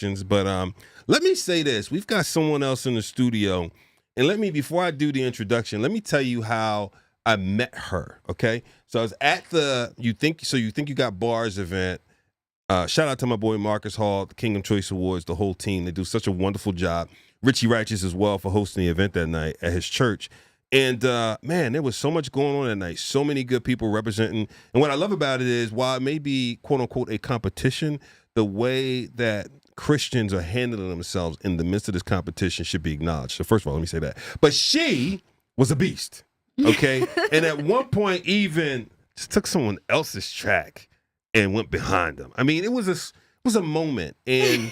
But let me say this. We've got someone else in the studio. And before I do the introduction, let me tell you how I met her, okay? So I was at the You Think You Got Bars event. Shout out to my boy Marcus Hall, the Kingdom Choice Awards, the whole team. They do such a wonderful job. Richie Righteous as well for hosting the event that night at his church. And man, there was so much going on that night. So many good people representing. And what I love about it is, while it may be quote unquote a competition, the way that Christians are handling themselves in the midst of this competition should be acknowledged. So first of all, let me say that. But she was a beast, okay? And at one point even just took someone else's track and went behind them. I mean, it was a moment. And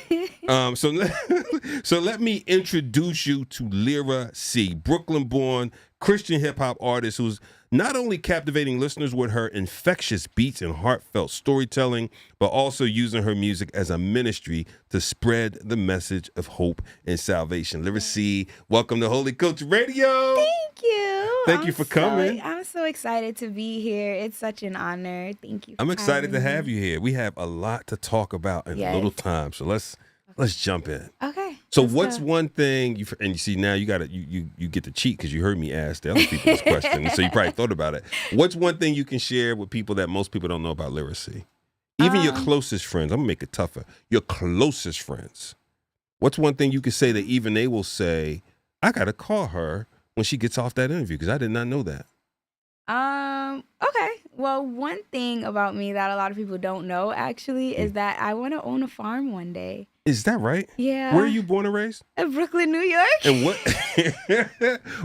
so let me introduce you to Lyra C, Brooklyn-born Christian hip-hop artist who's not only captivating listeners with her infectious beats and heartfelt storytelling, but also using her music as a ministry to spread the message of hope and salvation. Lyra C, welcome to Holy Culture Radio. Thank you. Thank you for coming. I'm so excited to be here. It's such an honor. Thank you. I'm excited to have you here. We have a lot to talk about in a little time, so let's jump in. Okay. So what's one thing you see now you get to cheat because you heard me ask the other people this question, so you probably thought about it. What's one thing you can share with people that most people don't know about Lyra C? Even your closest friends. I'm gonna make it tougher. Your closest friends. What's one thing you can say that even they will say, I gotta call her when she gets off that interview because I did not know that. Okay. Well, one thing about me that a lot of people don't know actually is that I want to own a farm one day. Is that right? Yeah. Where are you born and raised? In Brooklyn, New York. And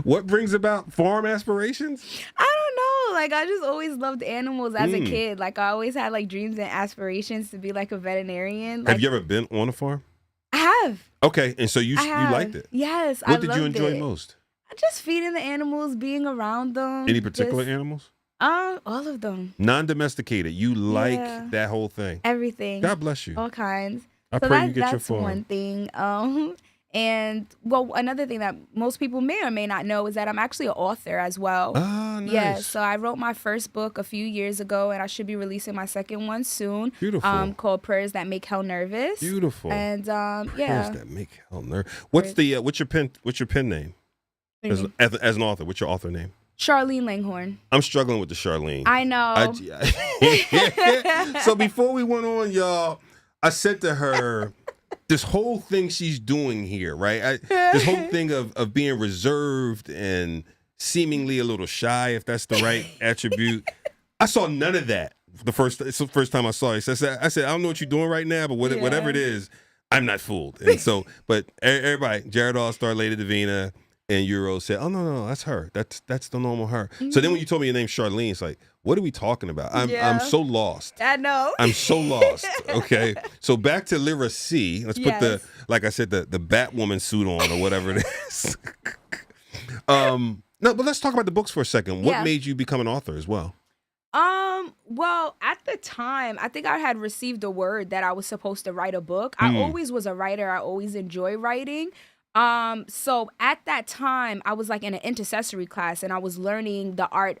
what brings about farm aspirations? I don't know. Like, I just always loved animals as a kid. Like, I always had like dreams and aspirations to be like a veterinarian. Have you ever been on a farm? I have. Okay, and so you liked it? Yes, I loved it. What did you enjoy most? Just feeding the animals, being around them. Any particular animals? All of them. Non-domesticated. You like that whole thing? Everything. God bless you. All kinds. I pray you get your farm. That's one thing. And well, another thing that most people may or may not know is that I'm actually an author as well. Ah, nice. Yeah, so I wrote my first book a few years ago, and I should be releasing my second one soon. Beautiful. Called Prayers That Make Hell Nervous. Beautiful. And Prayers That Make Hell Nervous. What's your pen name? As an author, what's your author name? Charlene Langhorne. I'm struggling with the Charlene. I know. So before we went on, y'all, I said to her, this whole thing she's doing here, right? This whole thing of being reserved and seemingly a little shy, if that's the right attribute. I saw none of that it's the first time I saw it. So I said, I don't know what you're doing right now, but whatever it is, I'm not fooled. And so, but everybody, Jared All-Star, Lady Davina, and Euro said, "Oh no, that's her. That's the normal her." Mm-hmm. So then when you told me your name Charlene, it's like, what are we talking about? I'm so lost. I know. I'm so lost. Okay, so back to Lyra C. Let's put the Batwoman suit on or whatever it is. No, but let's talk about the books for a second. What made you become an author as well? Well, at the time, I think I had received a word that I was supposed to write a book. I always was a writer. I always enjoy writing. So at that time, I was like in an intercessory class and I was learning the art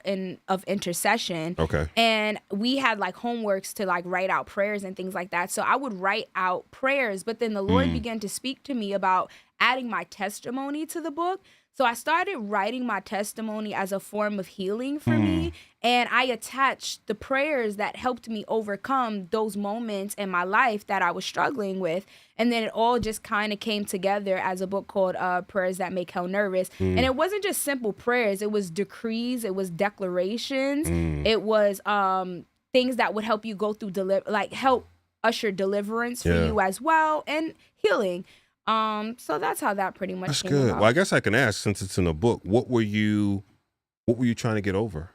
of intercession. Okay. And we had like homeworks to like write out prayers and things like that. So I would write out prayers, but then the Lord began to speak to me about adding my testimony to the book. So I started writing my testimony as a form of healing for me. And I attached the prayers that helped me overcome those moments in my life that I was struggling with. And then it all just kind of came together as a book called Prayers That Make Hell Nervous. And it wasn't just simple prayers. It was decrees. It was declarations. It was things that would help you go through, help usher deliverance for you as well, and healing. So that's how that pretty much came good. about. Well, I guess I can ask, since it's in a book, what were you trying to get over?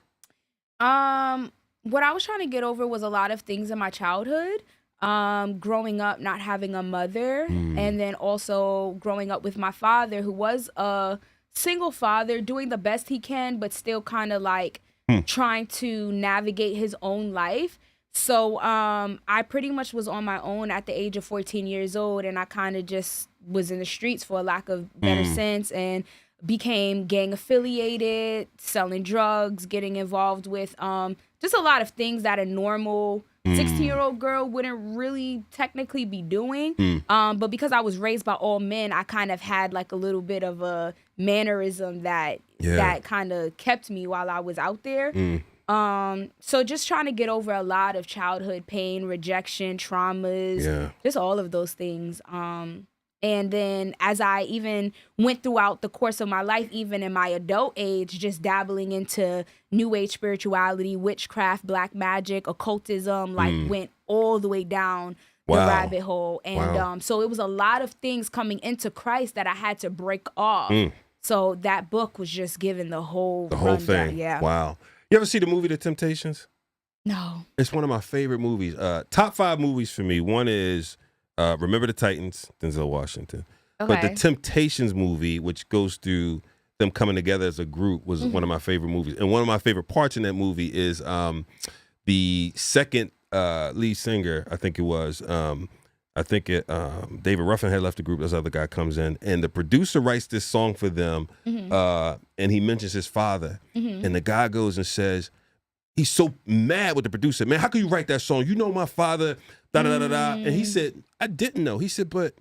What I was trying to get over was a lot of things in my childhood. Growing up not having a mother, and then also growing up with my father, who was a single father doing the best he can, but still kind of like trying to navigate his own life. So I pretty much was on my own at the age of 14 years old, and I kind of just was in the streets, for a lack of better sense, and became gang affiliated, selling drugs, getting involved with just a lot of things that a normal 16-year-old girl wouldn't really technically be doing. But because I was raised by all men, I kind of had like a little bit of a mannerism that kind of kept me while I was out there. So just trying to get over a lot of childhood pain, rejection, traumas, just all of those things. And then as I even went throughout the course of my life, even in my adult age, just dabbling into new age spirituality, witchcraft, black magic, occultism, like went all the way down the rabbit hole. And so it was a lot of things coming into Christ that I had to break off. So that book was just given the whole thing. Yeah. Wow. You ever see the movie The Temptations? No. It's one of my favorite movies. Top 5 movies for me. One is Remember the Titans, Denzel Washington. Okay. But the Temptations movie, which goes through them coming together as a group, was one of my favorite movies. And one of my favorite parts in that movie is the second lead singer, I think it was. David Ruffin had left the group. This other guy comes in, and the producer writes this song for them, and he mentions his father. And the guy goes and says, he's so mad with the producer. Man, how can you write that song? You know my father, da-da-da-da-da. And he said, I didn't know. He said, but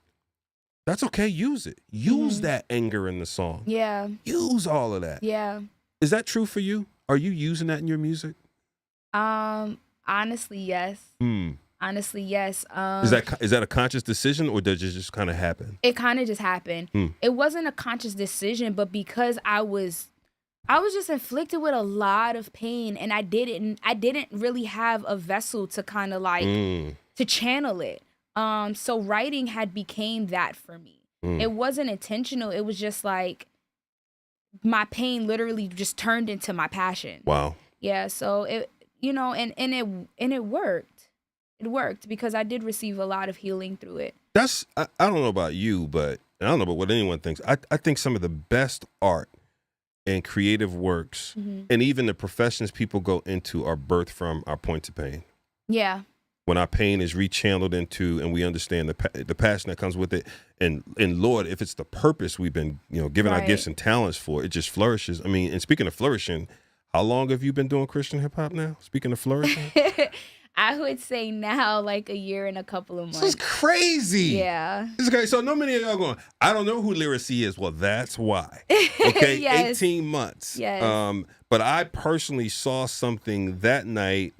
that's okay. Use it. Use that anger in the song. Yeah. Use all of that. Yeah. Is that true for you? Are you using that in your music? Honestly, yes. Honestly, yes. Is that a conscious decision, or does it just kind of happen? It kind of just happened. It wasn't a conscious decision, but because I was just inflicted with a lot of pain, and I didn't really have a vessel to kind of like to channel it. So writing had became that for me. It wasn't intentional. It was just like my pain literally just turned into my passion. Wow. Yeah. So it, and it worked. It worked because I did receive a lot of healing through it. I don't know about you, but I don't know about what anyone thinks. I think some of the best art and creative works, and even the professions people go into, are birthed from our points of pain. Yeah. When our pain is rechanneled into, and we understand the passion that comes with it, and Lord, if it's the purpose we've been given our gifts and talents for, it just flourishes. I mean, and speaking of flourishing, how long have you been doing Christian hip hop now? Speaking of flourishing. I would say now like a year and a couple of months. This is crazy. Yeah. This is crazy. So many of y'all going, I don't know who Lyra C is. Well, that's why. Okay. Yes. 18 months. Yes. But I personally saw something that night,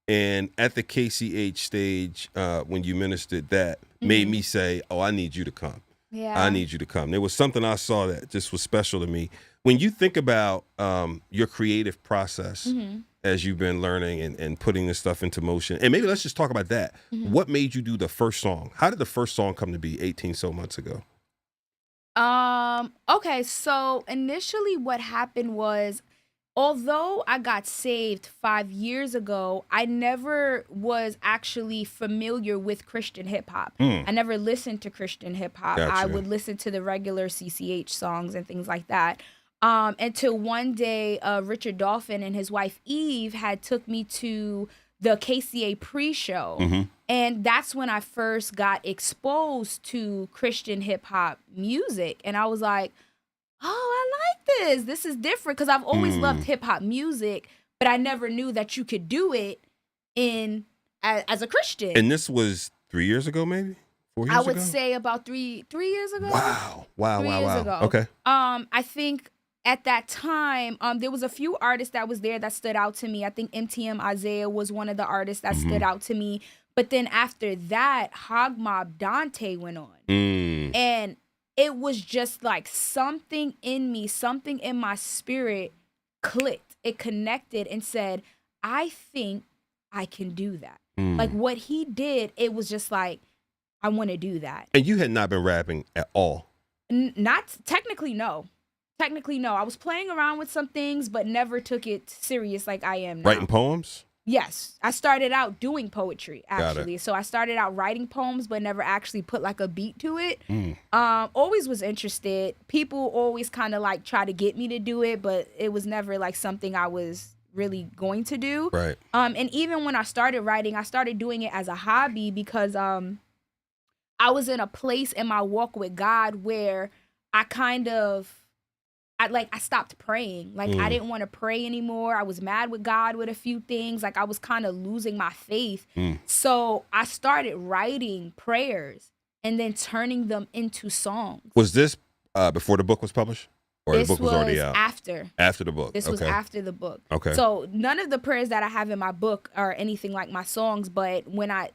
and at the KCH stage, when you ministered, that made me say, oh, I need you to come. Yeah. I need you to come. There was something I saw that just was special to me. When you think about your creative process, as you've been learning and putting this stuff into motion, and maybe let's just talk about that. What made you do the first song? How did the first song come to be 18 so months ago? Okay, so initially what happened was, although I got saved 5 years ago, I never was actually familiar with Christian hip hop. I never listened to Christian hip hop. Gotcha. I would listen to the regular CCH songs and things like that. Until one day, Richard Dolphin and his wife Eve had took me to the KCA pre-show. And that's when I first got exposed to Christian hip hop music. And I was like, oh, I like this. This is different, because I've always loved hip hop music, but I never knew that you could do it as a Christian. And this was 3 years ago, maybe 4 years ago. I would say about three years ago. Wow. 3 years ago. Okay. I think at that time, there was a few artists that was there that stood out to me. I think MTM Isaiah was one of the artists that stood out to me. But then after that, Hog Mob Dante went on. And it was just like something in me, something in my spirit clicked. It connected and said, I think I can do that. Like what he did, it was just like, I want to do that. And you had not been rapping at all? Not technically, no. Technically, no. I was playing around with some things, but never took it serious like I am now. Writing poems? Yes. I started out doing poetry, actually. So I started out writing poems, but never actually put like a beat to it. Always was interested. People always kind of like try to get me to do it, but it was never like something I was really going to do. Right. And even when I started writing, I started doing it as a hobby because I was in a place in my walk with God where I kind of I stopped praying. Like I didn't want to pray anymore. I was mad with God with a few things. Like I was kind of losing my faith. So I started writing prayers and then turning them into songs. Was this before the book was published? Or This the book was already out? After the book. This was after the book. Okay. So none of the prayers that I have in my book are anything like my songs, but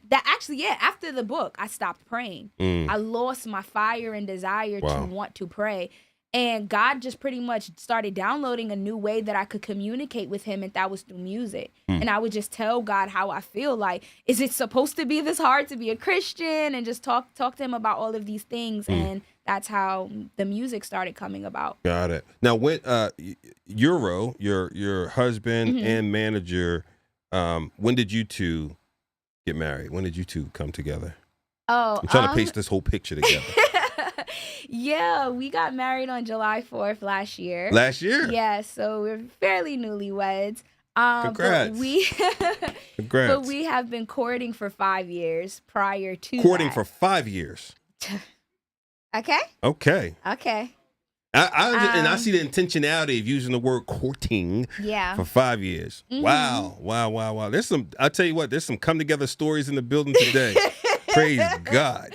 after the book, I stopped praying. I lost my fire and desire to want to pray. And God just pretty much started downloading a new way that I could communicate with him, and that was through music. And I would just tell God how I feel. Like, is it supposed to be this hard to be a Christian? And just talk to him about all of these things. And that's how the music started coming about. Got it. Now, when Euro, your husband and manager, when did you two get married? When did you two come together? Oh, I'm trying to paste this whole picture together. Yeah, we got married on July 4th last year. Last year? Yeah, so we're fairly newlyweds. Congrats. Congrats. But we have been courting for 5 years prior to Courting that. for 5 years. Okay. Okay. Okay. And I see the intentionality of using the word courting for 5 years. Wow. I'll tell you what, there's some come together stories in the building today. Praise God.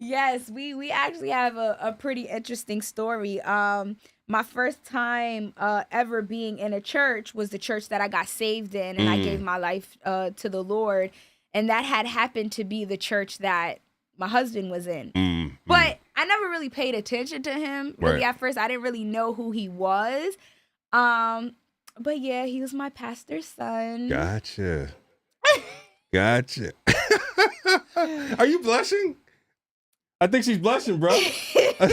Yes, we actually have a pretty interesting story. My first time ever being in a church was the church that I got saved in, and I gave my life to the Lord. And that had happened to be the church that my husband was in. But I never really paid attention to him. Really, at first, I didn't really know who he was. But yeah, he was my pastor's son. Gotcha. Are you blushing? I think she's blushing, bro. Because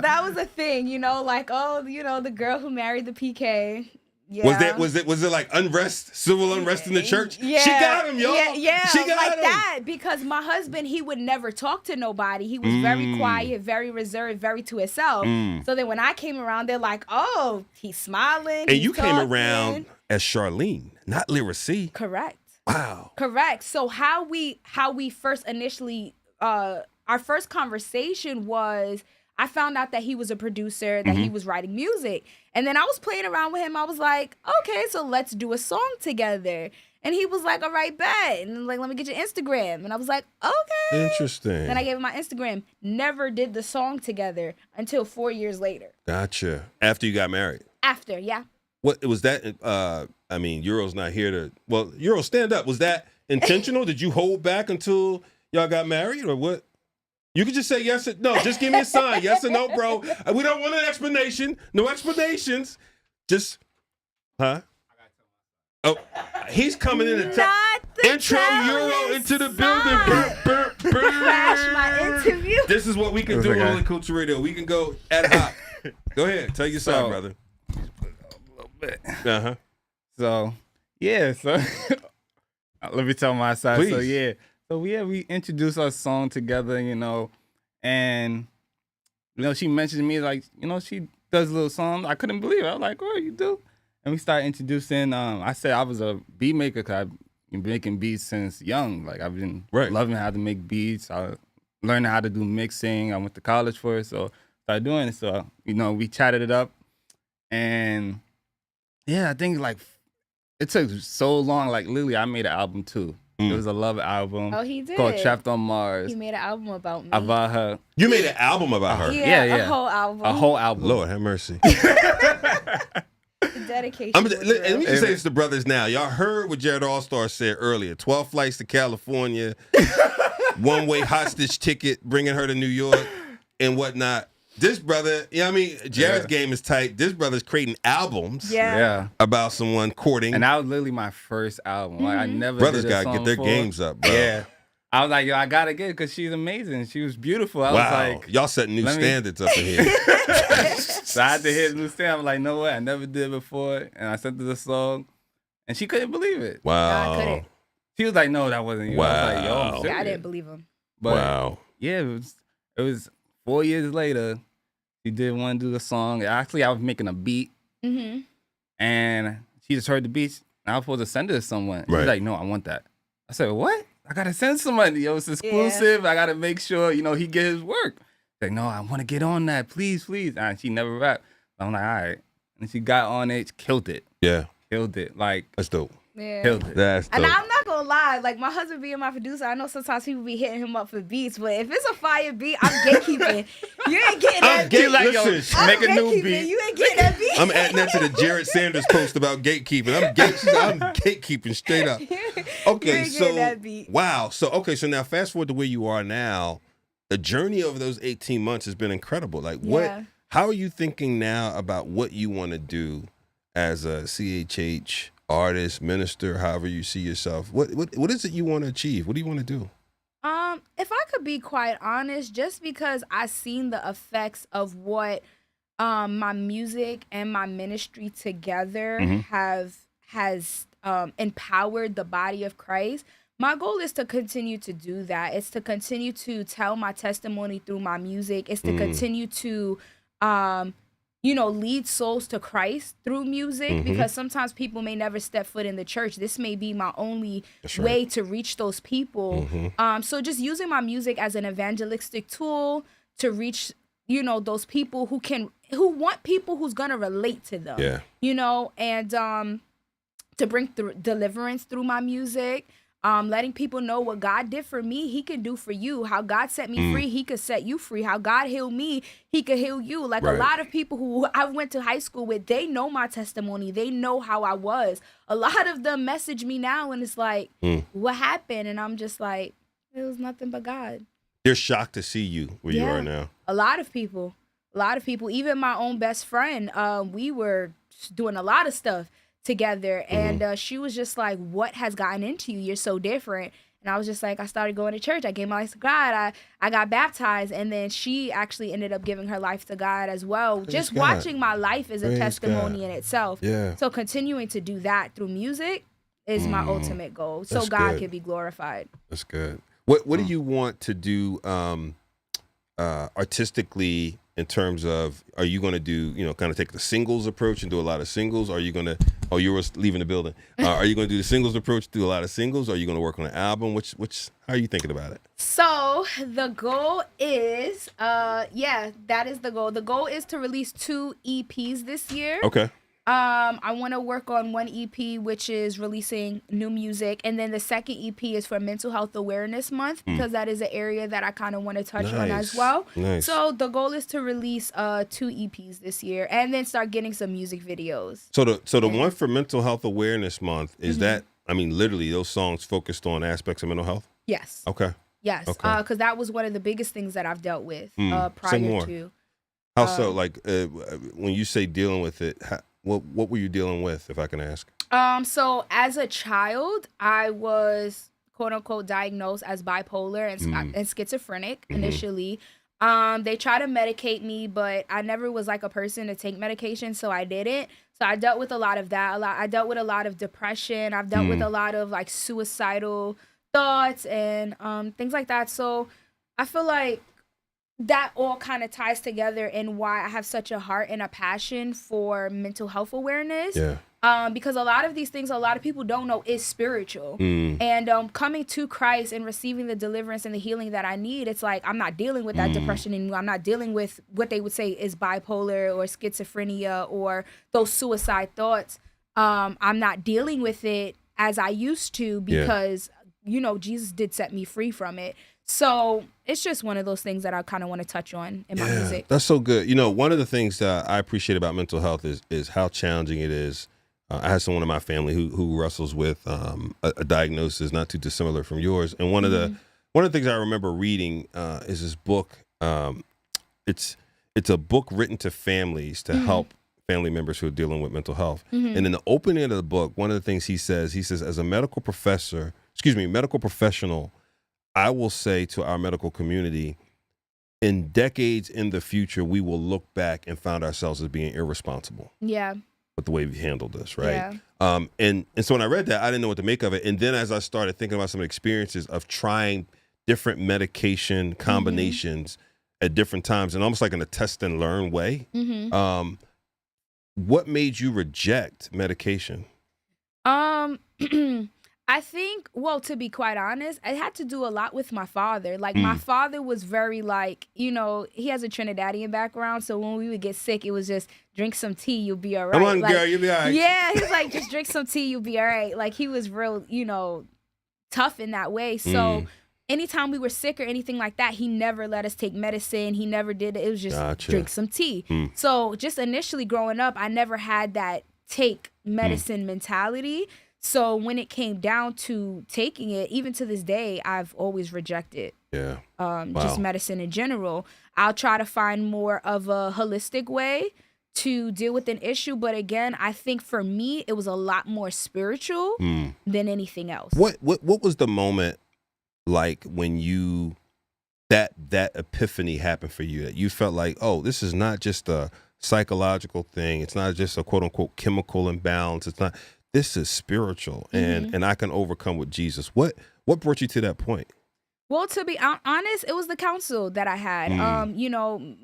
that was a thing, like, the girl who married the PK. Yeah. Was it like unrest, civil unrest in the church? Yeah. She got him, yo. Yeah, she got like him. that. Because my husband, he would never talk to nobody. He was very quiet, very reserved, very to himself. So then when I came around, they're like, oh, he's smiling. And you came around as Charlene, not Lyra C. Correct. Wow. Correct. So how we first initially our first conversation was, I found out that he was a producer, that he was writing music. And then I was playing around with him. I was like, okay, so let's do a song together. And he was like, all right, bet. And like, let me get your Instagram. And I was like, okay. Interesting. Then I gave him my Instagram. Never did the song together until 4 years later. Gotcha. After you got married? After, yeah. What was that? Euro's not here to, Euro, stand up. Was that intentional? Did you hold back until y'all got married or what? You could just say yes or no. Just give me a sign. Yes or no, bro. We don't want an explanation. No explanations. Just, huh? Oh, he's coming in to intro Euro into the building. Crash my interview. This is what we can do on Only Culture Radio. We can go ad hoc. Go ahead. Tell your side, brother. A little bit. Uh-huh. So, yeah. So, let me tell my side. Please. So, yeah. So, yeah, we introduced our song together, and, she mentioned me, like, she does a little song. I couldn't believe it. I was like, oh, you do? And we started introducing, I said I was a beat maker because I've been making beats since young. Like, I've been loving how to make beats. I learned how to do mixing. I went to college for it, so started doing it. So, we chatted it up. And, yeah, I think, like, it took so long. Like, literally, I made an album, too. It was a love album. Oh, he did. Called Trapped on Mars. He made an album about me. About her. You made an album about her? Yeah. A whole album. A whole album. Lord have mercy. Dedication. Let me just say this to brothers now. Y'all heard what Jared Allstar said earlier. 12 flights to California, one-way hostage ticket, bringing her to New York and whatnot. This brother, Jared's game is tight. This brother's creating albums about someone courting. And that was literally my first album. Like, I never Brothers did a gotta song get their before. games up, bro. Yeah. I was like, yo, I gotta get it because she's amazing. She was beautiful. I was like, y'all setting new standards up in here. So I had to hit a new standard. I'm like, no way, I never did before. And I sent her the song, and she couldn't believe it. Wow. No, I couldn't. She was like, no, that wasn't you. Wow. I was like, yo, I'm Yeah, I serious. didn't believe him. But yeah, it was 4 years later. She did want to do the song. Actually, I was making a beat, and she just heard the beat. And I was supposed to send it to someone. She's like, no, I want that. I said, what? I gotta send somebody. Yo, it's exclusive. I gotta make sure, he get his work. Like, no, I want to get on that. Please, please. And she never rapped. I'm like, all right. And she got on it, killed it. Yeah. Killed it. Like, That's dope. Yeah. killed it. That's dope. And I'm not gonna lie, like my husband being my producer, I know sometimes people be hitting him up for beats, but if it's a fire beat, I'm gatekeeping. You ain't getting that beat. Like, yo, Listen, make a new Gatekeeping. beat. You ain't getting that beat. I'm adding that to the Jared Sanders post about gatekeeping. I'm gatekeeping straight up. Okay, ain't so getting that beat. wow. So now fast forward to where you are now. The journey over those 18 months has been incredible. Like Yeah. how are you thinking now about what you want to do as a CHH artist, minister, however you see yourself? What is it you want to achieve? What do you want to do? If I could be quite honest, just because I seen the effects of what my music and my ministry together has empowered the body of Christ. My goal is to continue to do that. It's to continue to tell my testimony through my music. It's to continue to lead souls to Christ through music, because sometimes people may never step foot in the church. This may be my only way to reach those people. So just using my music as an evangelistic tool to reach, those people who want people who's gonna relate to them. Yeah. And to bring through deliverance through my music. Letting people know what God did for me, he can do for you. How God set me free, he could set you free. How God healed me, he could heal you. Like a lot of people who I went to high school with, they know my testimony. They know how I was. A lot of them message me now and it's like, what happened? And I'm just like, it was nothing but God. They're shocked to see you where you are now. A lot of people, even my own best friend, we were doing a lot of stuff together, and she was just like, what has gotten into you? You're so different. And I was just like, I started going to church. I gave my life to God. I got baptized, and then she actually ended up giving her life to God as well. Praise just God. Watching my life is Praise a testimony God. in itself. Yeah. So continuing to do that through music is my ultimate goal. So That's God good. can be glorified. That's good. What do you want to do artistically, in terms of, are you going to do, kind of take the singles approach and do a lot of singles? Are you going to, you were leaving the building. Are you going to do the singles approach, do a lot of singles? Are you going to work on an album? How are you thinking about it? So the goal is, that is the goal. The goal is to release 2 EPs this year. Okay. I want to work on 1 EP, which is releasing new music. And then the second EP is for Mental Health Awareness Month, because that is an area that I kind of want to touch on as well. Nice. So the goal is to release 2 EPs this year and then start getting some music videos. So the one for Mental Health Awareness Month, is that, literally those songs focused on aspects of mental health? Yes. Okay. Yes. Okay. Because that was one of the biggest things that I've dealt with Say prior more. to. How so? Like, when you say dealing with it, what were you dealing with, if I can ask? So as a child, I was quote unquote diagnosed as bipolar and schizophrenic initially. They tried to medicate me, but I never was like a person to take medication, so I didn't. So I dealt with a lot of that. I dealt with a lot of depression. I've dealt with a lot of like suicidal thoughts and things like that. So I feel like that all kind of ties together in why I have such a heart and a passion for mental health awareness. Yeah. Because a lot of these things, a lot of people don't know is spiritual. And coming to Christ and receiving the deliverance and the healing that I need, it's like I'm not dealing with that depression anymore. I'm not dealing with what they would say is bipolar or schizophrenia or those suicide thoughts. I'm not dealing with it as I used to because, Jesus did set me free from it. So it's just one of those things that I kind of want to touch on in my music. That's so good. One of the things that I appreciate about mental health is how challenging it is. I have someone in my family who wrestles with a diagnosis not too dissimilar from yours. And one of the things I remember reading is this book. It's a book written to families to help family members who are dealing with mental health. And in the opening of the book, one of the things he says, as a medical professional, I will say to our medical community, in decades in the future, we will look back and find ourselves as being irresponsible. Yeah. With the way we handled this, right? Yeah. And so when I read that, I didn't know what to make of it. And then as I started thinking about some experiences of trying different medication combinations at different times, and almost like in a test and learn way, what made you reject medication? I think, well, to be quite honest, it had to do a lot with my father. Like, my father was very, like, he has a Trinidadian background. So when we would get sick, it was just drink some tea, you'll be all right. Come on, like, girl, you'll be all right. Yeah, he's like, just drink some tea, you'll be all right. Like, he was real, tough in that way. So anytime we were sick or anything like that, he never let us take medicine. He never did it. It was just drink some tea. So just initially growing up, I never had that take medicine mentality. So when it came down to taking it, even to this day, I've always rejected just medicine in general. I'll try to find more of a holistic way to deal with an issue. But again, I think for me, it was a lot more spiritual than anything else. What was the moment like when that epiphany happened for you, that you felt like, oh, this is not just a psychological thing. It's not just a quote unquote chemical imbalance. It's not. This is spiritual, and I can overcome with Jesus. What brought you to that point? Well, to be honest, it was the counsel that I had.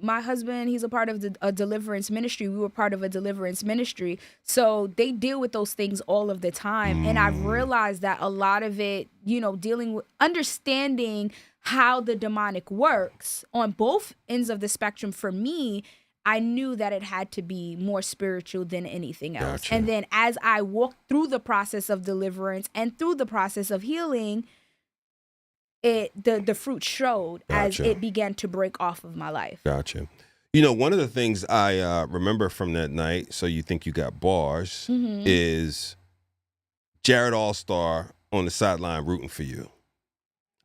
My husband, he's a part of a deliverance ministry. We were part of a deliverance ministry. So they deal with those things all of the time. And I've realized that a lot of it, dealing with understanding how the demonic works on both ends of the spectrum, for me, I knew that it had to be more spiritual than anything else. Gotcha. And then as I walked through the process of deliverance and through the process of healing, the fruit showed as it began to break off of my life. Gotcha. One of the things I remember from that night, So You Think You Got Bars, is Jared All-Star on the sideline rooting for you.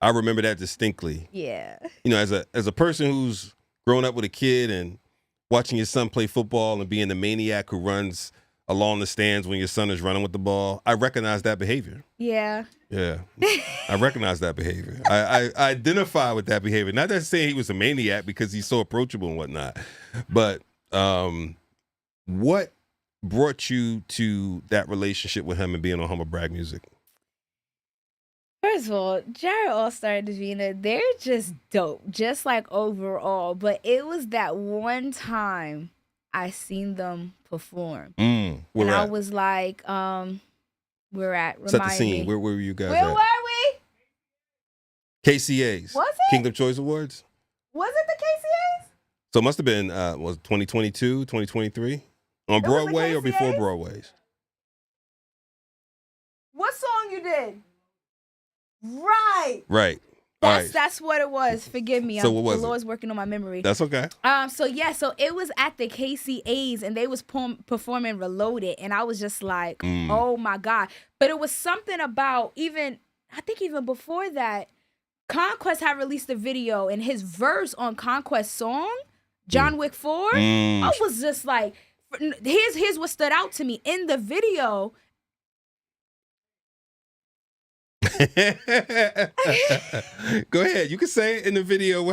I remember that distinctly. Yeah. As a person who's grown up with a kid and watching your son play football and being the maniac who runs along the stands when your son is running with the ball, I recognize that behavior. Yeah. Yeah. I recognize that behavior. I identify with that behavior. Not that saying he was a maniac because he's so approachable and whatnot, but what brought you to that relationship with him and being on Humble Brag Music? First of all, Jared All-Star and Davina, they're just dope, just like overall. But it was that one time I seen them perform. And I was like, we're at, Set the remind scene. me. Where were you guys Where at? were we? KCAs. Was it? Kingdom Choice Awards. Was it the KCAs? So it must have been, was 2022, 2023? On the Broadway or before KCAs? Broadway's? What song you did? Right. Right. All right. That's what it was. Forgive me. So what was the it? Lord's working on my memory. That's okay. So it was at the KCAs and they was performing Reloaded, and I was just like, oh my God. But it was something about even before that, Conquest had released a video, and his verse on Conquest song, John Wick 4, I was just like, here's what stood out to me in the video. Go ahead. You can say it in the video.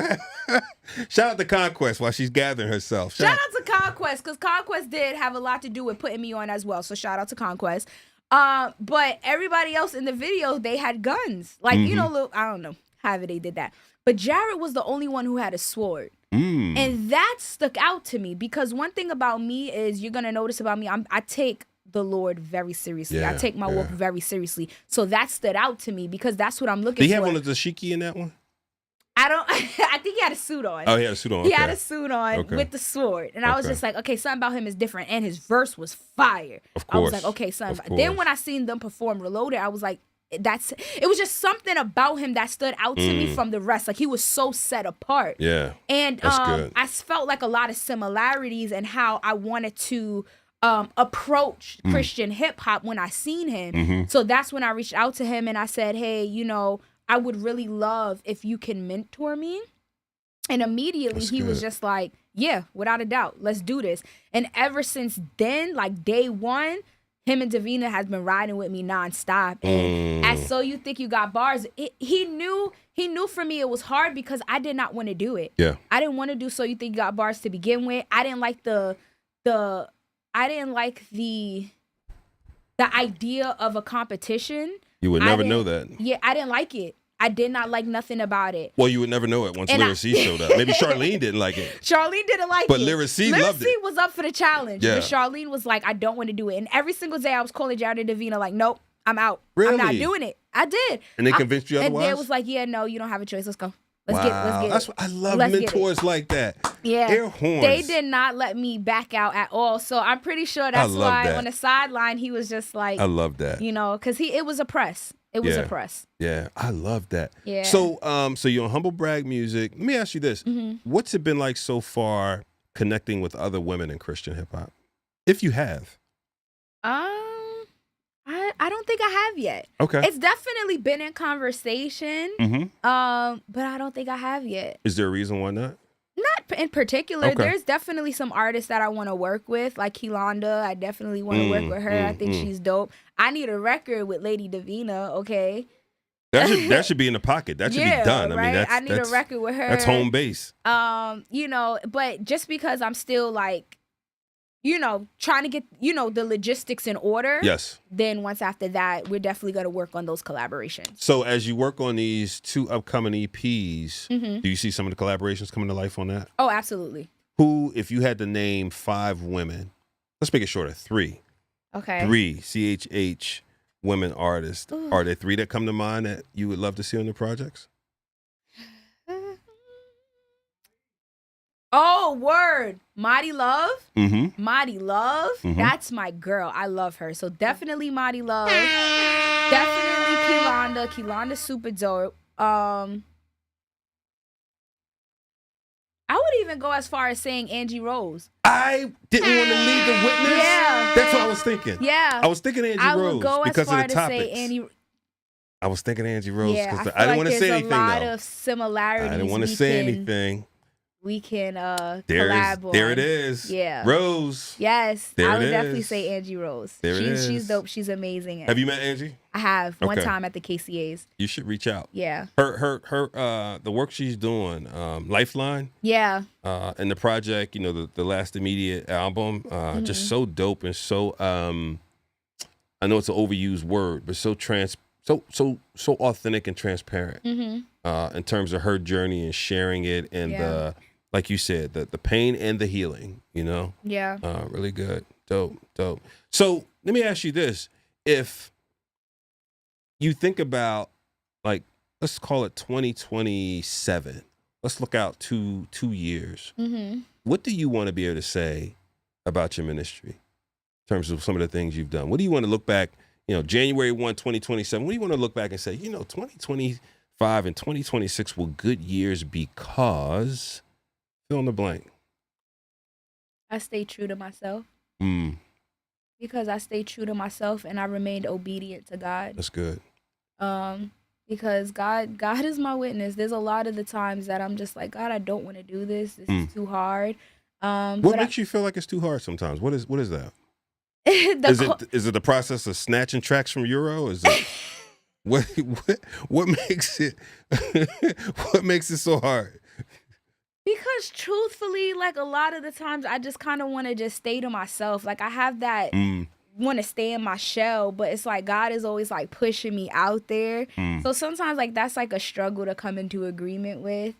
Shout out to Conquest while she's gathering herself. Shout out to Conquest, because Conquest did have a lot to do with putting me on as well. So shout out to Conquest. But everybody else in the video, they had guns. Like, I don't know however they did that. But Jared was the only one who had a sword. And that stuck out to me, because one thing about me is, you're going to notice about me, I take the Lord very seriously. Yeah, I take my walk very seriously. So that stood out to me, because that's what I'm looking for. Did he have one of the dashiki in that one? I think he had a suit on. Oh, he had a suit on. He had a suit on with the sword. And I was just like, okay, something about him is different. And his verse was fire. Of course. I was like, okay, something. Then when I seen them perform Reloaded, I was like, it was just something about him that stood out to me from the rest. Like, he was so set apart. Yeah. And that's good. I felt like a lot of similarities in how I wanted to approach Christian hip hop when I seen him. So that's when I reached out to him and I said, hey, I would really love if you can mentor me. And immediately he was just like, yeah, without a doubt, let's do this. And ever since then, like day one, him and Davina has been riding with me nonstop. And as So You Think You Got Bars, he knew for me it was hard because I did not want to do it. Yeah. I didn't want to do So You Think You Got Bars to begin with. I didn't like the idea of a competition. You would never know that. Yeah, I didn't like it. I did not like nothing about it. Well, you would never know it once Lyra C showed up. Maybe Charlene didn't like it. Charlene didn't like but it. Lyra C Lyra loved C it. was up for the challenge. Yeah. But Charlene was like, I don't want to do it. And every single day I was calling Jared and Davina like, nope, I'm out. Really? I'm not doing it. I did. And they convinced you otherwise? And they was like, yeah, no, you don't have a choice. Let's go. Let's Wow. get That's it. what I love Let's get mentors like that. Yeah. Air horns. They did not let me back out at all. So I'm pretty sure that's love why that. on the sideline he was just like, I love that. you know, because it was a press. It was a press. Yeah, I love that. Yeah. So, so you're on Humble Brag Music. Let me ask you this: what's it been like so far connecting with other women in Christian hip hop, if you have? I don't think I have yet. Okay. It's definitely been in conversation. But I don't think I have yet. Is there a reason why not? Not in particular. Okay. There's definitely some artists that I want to work with, like Kilonda. I definitely want to work with her. I think she's dope. I need a record with Lady Davina, okay? That should be in the pocket. That should be done. Right? I mean, I need a record with her. That's home base. You know, but just because I'm still like, you know, trying to get, you know, the logistics in order. Yes. Then once after that, we're definitely going to work on those collaborations. So as you work on these 2 upcoming EPs, do you see some of the collaborations coming to life on that? Oh, absolutely. Who, if you had to name 5 women, let's make it shorter, 3. Okay. 3 CHH women artists. Ooh. Are there 3 that come to mind that you would love to see on the projects? Oh, word. Mighty Love. Mighty Love. Mm-hmm. That's my girl. I love her. So definitely Mighty Love. Definitely Kilonda. Kilonda's super dope. I would even go as far as saying Angie Rose. I didn't want to lead the witness. Yeah. That's what I was thinking. Yeah. I was thinking Angie Rose. I would go because as far of the to topics. say Angie. I was thinking Angie Rose because Yeah, I didn't want to say anything, there's a lot though. of similarities. I didn't want to say anything. We can There collab on. it is. Yeah. Rose. Yes. There I it would definitely is. say Angie Rose. There it is. She's dope. She's amazing. Have you met Angie? I have one Okay. time at the KCAs. You should reach out. Yeah. Her the work she's doing, Lifeline, Yeah. and the project, you know, the last immediate album, just so dope and so I know it's an overused word, but so authentic and transparent in terms of her journey and sharing it and the, like you said, the pain and the healing, you know? Yeah. Really good. Dope. So let me ask you this. If you think about, like, let's call it 2027. Let's look out 2 years. What do you want to be able to say about your ministry in terms of some of the things you've done? What do you want to look back, you know, January 1, 2027, what do you want to look back and say, you know, 2025 and 2026 were good years because fill in the blank? I stayed true to myself. Because I stayed true to myself and I remained obedient to God. That's good. Because God is my witness. There's a lot of the times that I'm just like, God, I don't want to do this. This is too hard. What makes you feel like it's too hard sometimes? What is that? Is it the process of snatching tracks from Euro? Is it what makes it what makes it so hard? Because truthfully, like a lot of the times I just kind of want to just stay to myself. Like I have that want to stay in my shell, but it's like God is always like pushing me out there. So sometimes like that's like a struggle to come into agreement with.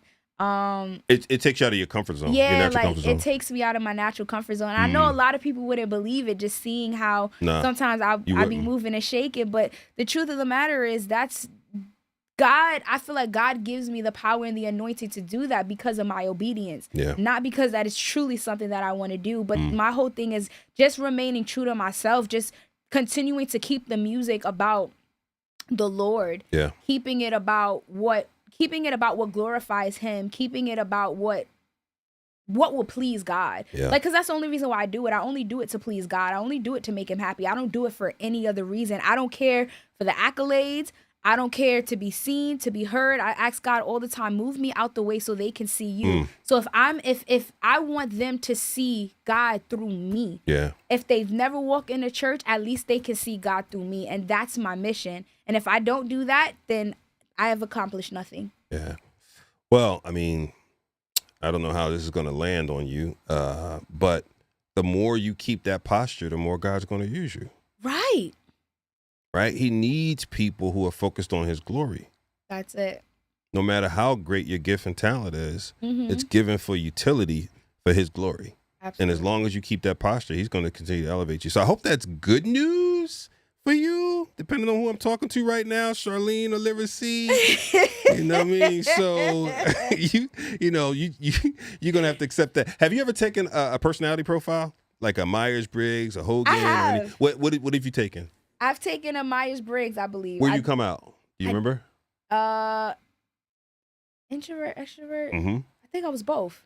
It takes you out of your comfort zone. Yeah, your natural like comfort zone. it takes me out of my natural comfort zone. I know a lot of people wouldn't believe it, just seeing how sometimes I'll be moving and shaking. But the truth of the matter is that's God. I feel like God gives me the power and the anointing to do that because of my obedience. Yeah. Not because that is truly something that I want to do. But my whole thing is just remaining true to myself, just continuing to keep the music about the Lord. Yeah. Keeping it about what glorifies him, keeping it about what will please God. Yeah. Like, because that's the only reason why I do it. I only do it to please God. I only do it to make him happy. I don't do it for any other reason. I don't care for the accolades. I don't care to be seen, to be heard. I ask God all the time, move me out the way so they can see you. So if I want them to see God through me, if they've never walked in a church, at least they can see God through me. And that's my mission. And if I don't do that, then I have accomplished nothing. Yeah. Well, I mean, I don't know how this is going to land on you, but the more you keep that posture, the more God's going to use you. Right. Right? He needs people who are focused on his glory. That's it. No matter how great your gift and talent is, it's given for utility for his glory. Absolutely. And as long as you keep that posture, he's going to continue to elevate you. So I hope that's good news for for you, depending on who I'm talking to right now, Charlene or Lyra C. You know what I mean? So you're gonna have to accept that. Have you ever taken a personality profile, like a Myers-Briggs, a Hogan? I have. What have you taken? I've taken a Myers-Briggs, I believe. Where you come out? Do you remember? Introvert, extrovert. Mm-hmm. I think I was both.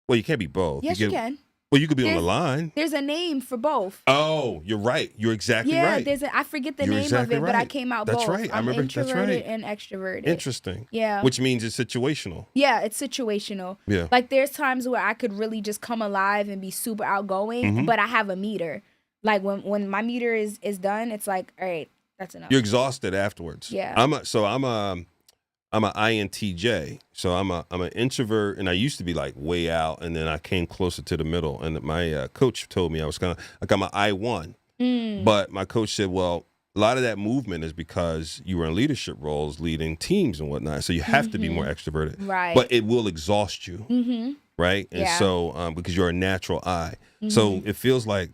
Well, you can't be both. Yes, you can. Well, you could be on the line. There's a name for both. Oh, you're right. You're exactly right. Yeah, I forget the You're name exactly of it, but I right. came out That's both. right. I I'm remember. That's introverted right. and extroverted. Interesting. Yeah. Which means it's situational. Yeah, it's situational. Yeah. Like there's times where I could really just come alive and be super outgoing, but I have a meter. Like when my meter is done, it's like, all right, that's enough. You're exhausted afterwards. Yeah. I'm an INTJ, so I'm an introvert, and I used to be like way out, and then I came closer to the middle. And my coach told me I was I'm an I1, but my coach said, well, a lot of that movement is because you were in leadership roles, leading teams and whatnot. So you have to be more extroverted, Right. But it will exhaust you, right? And Yeah. so because you're a natural I, so it feels like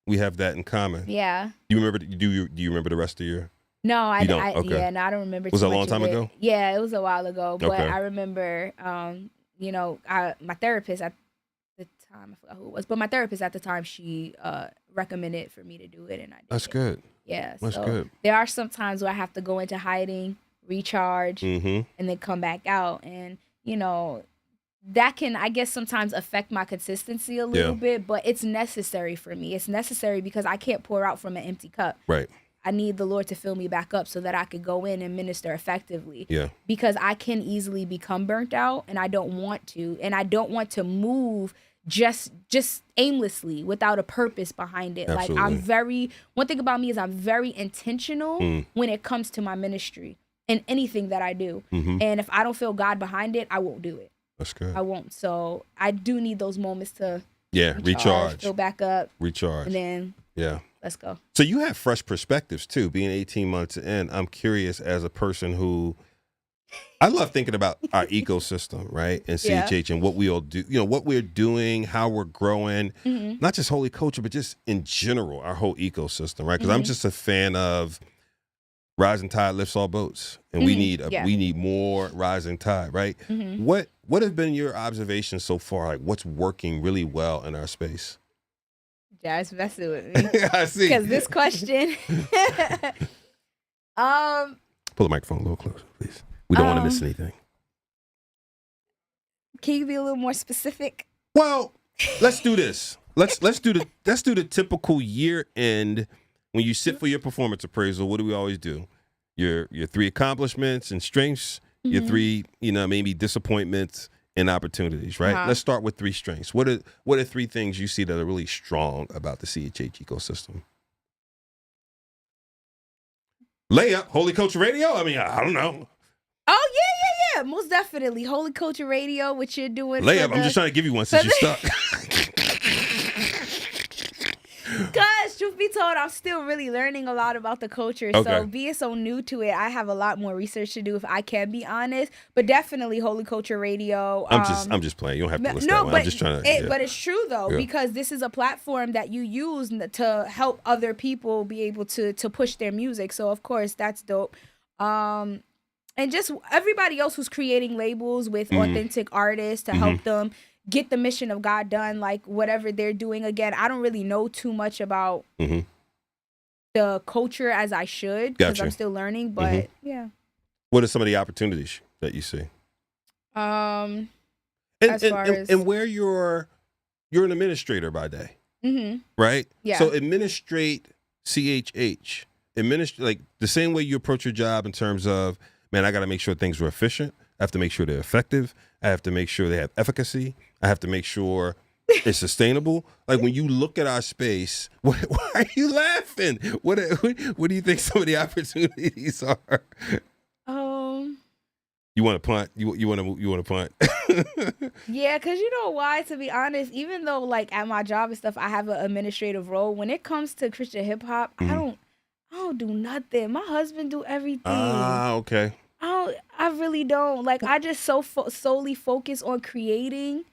we have that in common. Yeah. You remember? Do you remember the rest of your? No, I don't? don't. Okay. Yeah, no, I don't remember. Was too it a long much time of it. ago? Yeah, it was a while ago. But Okay. I remember, my therapist at the time, I forgot who it was, but my therapist at the time, she recommended for me to do it, and I did. That's it. good. Yeah, That's so good. there are some times where I have to go into hiding, recharge, Mm-hmm. and then come back out, and that can, I guess, sometimes affect my consistency a little bit, but it's necessary for me. It's necessary because I can't pour out from an empty cup. Right. I need the Lord to fill me back up so that I could go in and minister effectively. Yeah. Because I can easily become burnt out, and I don't want to. And I don't want to move just aimlessly without a purpose behind it. Absolutely. Like one thing about me is I'm very intentional when it comes to my ministry and anything that I do. Mm-hmm. And if I don't feel God behind it, I won't do it. That's good. I won't. So I do need those moments to recharge. fill back up, Recharge. and then let's go. So you have fresh perspectives too, being 18 months in. I'm curious as a person who I love thinking about our ecosystem, right? And CHH and what we all do, what we're doing, how we're growing, not just Holy Culture, but just in general, our whole ecosystem, right? Because I'm just a fan of rising tide lifts all boats, and we need more rising tide, right? What have been your observations so far? Like what's working really well in our space? Just messing with me. I see. Because this question, Pull the microphone a little closer, please. We don't want to miss anything. Can you be a little more specific? Well, let's do this. Let's do the typical year end when you sit for your performance appraisal. What do we always do? Your 3 accomplishments and strengths. Your 3, maybe disappointments and opportunities. Right. Let's start with 3 strengths. What are 3 things you see that are really strong about the CHH ecosystem? Layup, Holy Culture Radio. I mean, I don't know. Oh yeah. Most definitely, Holy Culture Radio. What you're doing? Layup. I'm just trying to give you one since you're stuck. Because truth be told, I'm still really learning a lot about the culture. Okay. So being so new to it, I have a lot more research to do if I can be honest. But definitely Holy Culture Radio. I'm just playing. You don't have to list that one. I'm just trying to. But it's true though, because this is a platform that you use to help other people be able to push their music. So of course that's dope. And just everybody else who's creating labels with authentic artists to help them get the mission of God done, like whatever they're doing. Again, I don't really know too much about the culture as I should because I'm still learning, but yeah. What are some of the opportunities that you see? As far as where you're an administrator by day, right? Yeah. So administrate CHH, like the same way you approach your job in terms of, man, I got to make sure things are efficient. I have to make sure they're effective. I have to make sure they have efficacy. I have to make sure it's sustainable. Like when you look at our space, why are you laughing? What do you think some of the opportunities are? You want to punt? You want to punt? Yeah, because you know why? To be honest, even though like at my job and stuff, I have an administrative role. When it comes to Christian hip hop, I don't do nothing. My husband do everything. Ah, okay. I really don't. Like I just solely focus on creating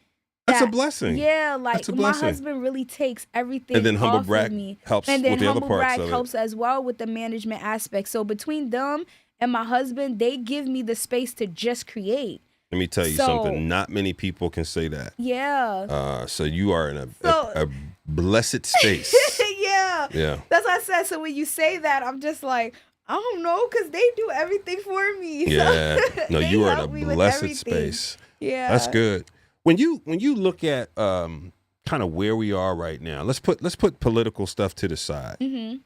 That's a blessing. Yeah, like That's a my blessing. husband really takes everything And then Humble off Brag of me. helps And then with the other Humble parts Brag of it. helps as well with the management aspect. So between them and my husband, they give me the space to just create. Let me tell you something. Not many people can say that. Yeah. So you are in So- a blessed space. Yeah. Yeah. That's what I said. So when you say that, I'm just like, I don't know, because they do everything for me. Yeah. No, They you are in help a me with blessed everything. space. Yeah. That's good. When you look at kind of where we are right now, let's put political stuff to the side. Mm-hmm.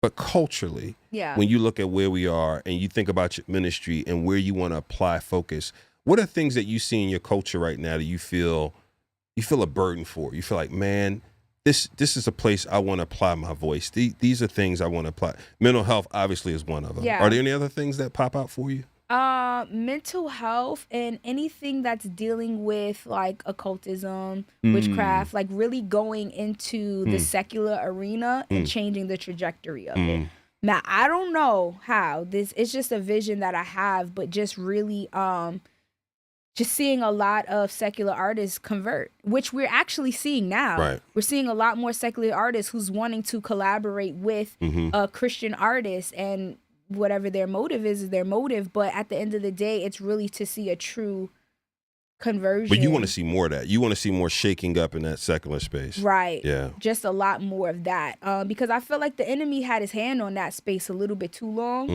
But culturally, Yeah. when you look at where we are and you think about your ministry and where you want to apply focus, what are things that you see in your culture right now that you feel a burden for? You feel like, man, this is a place I want to apply my voice. These are things I want to apply. Mental health obviously is one of them. Yeah. Are there any other things that pop out for you? Mental health and anything that's dealing with like occultism, witchcraft, like really going into the secular arena and changing the trajectory of it. Now, I don't know how it's just a vision that I have, but just really, just seeing a lot of secular artists convert, which we're actually seeing now. Right. We're seeing a lot more secular artists who's wanting to collaborate with Christian artists, and whatever their motive is their motive. But at the end of the day, it's really to see a true conversion. But you want to see more of that. You want to see more shaking up in that secular space. Right. Yeah. Just a lot more of that. Because I feel like the enemy had his hand on that space a little bit too long.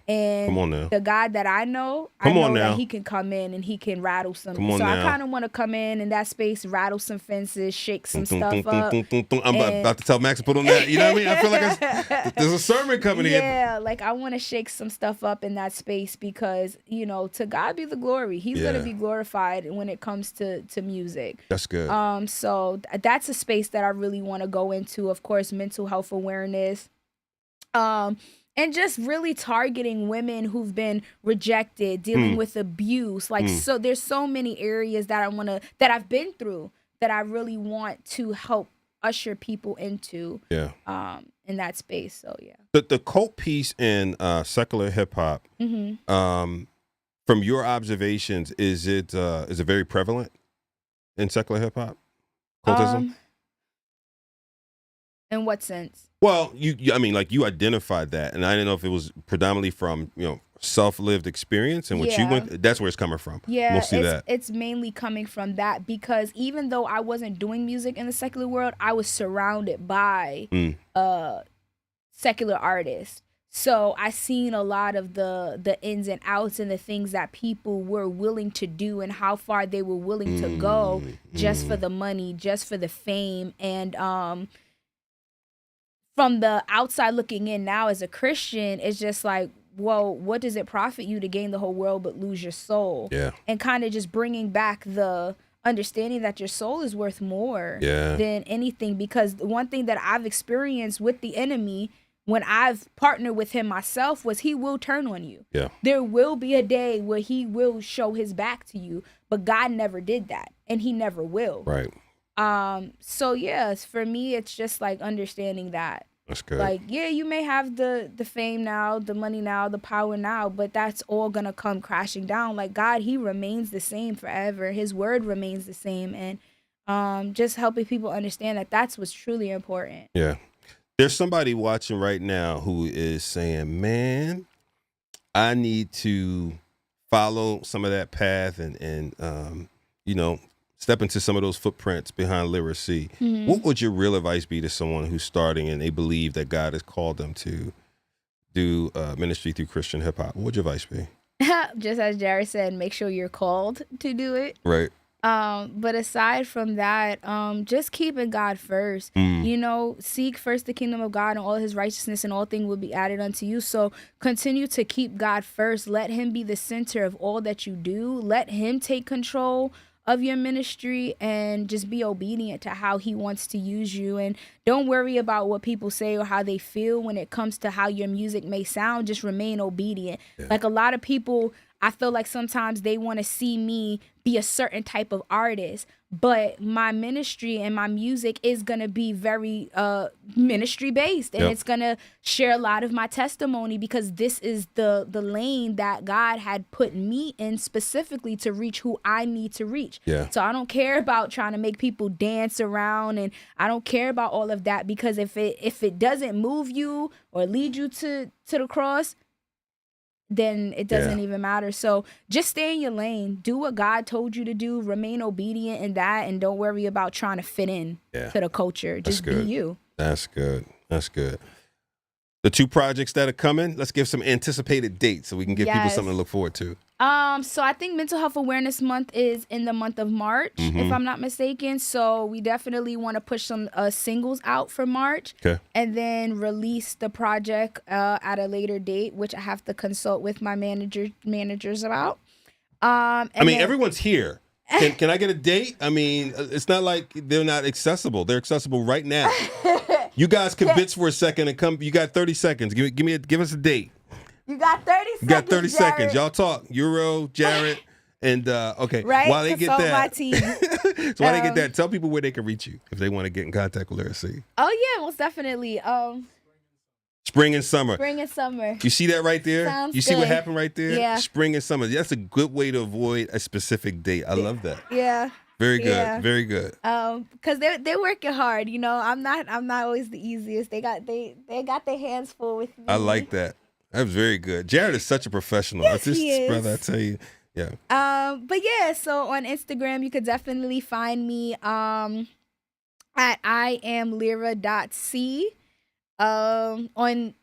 And Come on now. the God that I know, that he can come in and he can rattle some. Come on so now. I kind of want to come in that space, rattle some fences, shake some stuff up. I'm about to tell Max to put on that. You know what I mean? I feel like there's a sermon coming here. Yeah, like I want to shake some stuff up in that space because, to God be the glory. He's going to be glorified when it comes to music. That's good. So that's a space that I really want to go into. Of course, mental health awareness. And just really targeting women who've been rejected, dealing with abuse. Like, so there's so many areas that that I've been through that I really want to help usher people into. Yeah. In that space. So yeah. The cult piece in secular hip hop, from your observations, is it very prevalent in secular hip hop? Cultism? In what sense? Well, you identified that, and I didn't know if it was predominantly from self-lived experience and what you went. That's where it's coming from. Yeah, mostly that. It's mainly coming from that because even though I wasn't doing music in the secular world, I was surrounded by secular artists. So I seen a lot of the ins and outs and the things that people were willing to do and how far they were willing to go just for the money, just for the fame. And from the outside looking in now as a Christian, it's just like, well, what does it profit you to gain the whole world but lose your soul? Yeah. And kind of just bringing back the understanding that your soul is worth more than anything. Because the one thing that I've experienced with the enemy when I've partnered with him myself was he will turn on you. Yeah. There will be a day where he will show his back to you, but God never did that and he never will. Right. So yes, for me, it's just like understanding that. That's good. Like, yeah, you may have the fame now, the money now, the power now, but that's all going to come crashing down. Like God, he remains the same forever. His word remains the same. And just helping people understand that that's what's truly important. Yeah. There's somebody watching right now who is saying, man, I need to follow some of that path and step into some of those footprints behind Lyra C. What would your real advice be to someone who's starting and they believe that God has called them to do ministry through Christian hip hop? What would your advice be? Just as Jared said, make sure you're called to do it. Right. But aside from that, just keeping God first. Seek first the kingdom of God and all his righteousness, and all things will be added unto you. So continue to keep God first. Let him be the center of all that you do. Let him take control of your ministry and just be obedient to how he wants to use you. And don't worry about what people say or how they feel when it comes to how your music may sound. Just remain obedient. Yeah. Like a lot of people, I feel like sometimes they want to see me be a certain type of artist, but my ministry and my music is going to be very ministry based, and it's going to share a lot of my testimony, because this is the lane that God had put me in specifically to reach who I need to reach. So I don't care about trying to make people dance around, and I don't care about all of that, because if it doesn't move you or lead you to the cross, then it doesn't even matter. So just stay in your lane, do what God told you to do, remain obedient in that, and don't worry about trying to fit in to the culture. Just be you. That's good. That's good. The 2 projects that are coming, let's give some anticipated dates so we can give people something to look forward to. So I think Mental Health Awareness Month is in the month of March, if I'm not mistaken. So we definitely want to push some singles out for March, and then release the project at a later date, which I have to consult with my managers about. Everyone's here. Can I get a date? I mean, it's not like they're not accessible. They're accessible right now. You guys can bitch for a second and come. You got 30 seconds. Give us a date. You got 30 seconds. You got 30 seconds. Jared. Y'all talk. Euro, Jared, and okay. Right. While they get Consult that, my team. so while they get that, tell people where they can reach you if they want to get in contact with Lyra C. Oh yeah, most definitely. Spring and summer. Spring and summer. You see that right there? Sounds you see good. what happened right there? Yeah. Spring and summer. That's a good way to avoid a specific date. I love that. Yeah. Very good. Yeah. Very good. Because they're working hard. You know, I'm not always the easiest. They got their hands full with me. I like that. That was very good. Jared is such a professional. Yes, he is. Brother, I tell you. Yeah. But yeah, so on Instagram you could definitely find me at IamLyra.C. On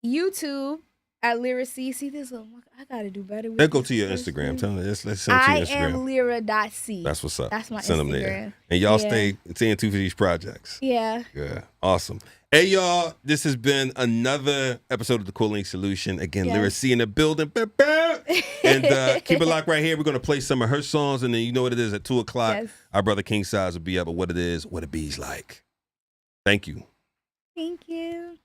YouTube at Lyra C. See this? I gotta do better with Let's go to your Instagram. Tell them. Let's send it to your Instagram. IamLyra.C. That's what's up. That's my send Instagram. them there. And y'all stay tuned for these projects. Yeah. Good. Awesome. Hey, y'all. This has been another episode of The Cool Link Solution. Again, Lyra C in the building. And keep it locked right here. We're going to play some of her songs. And then you know what it is at 2 o'clock. Yes. Our brother King Size will be up with what it is, what it be's like. Thank you. Thank you.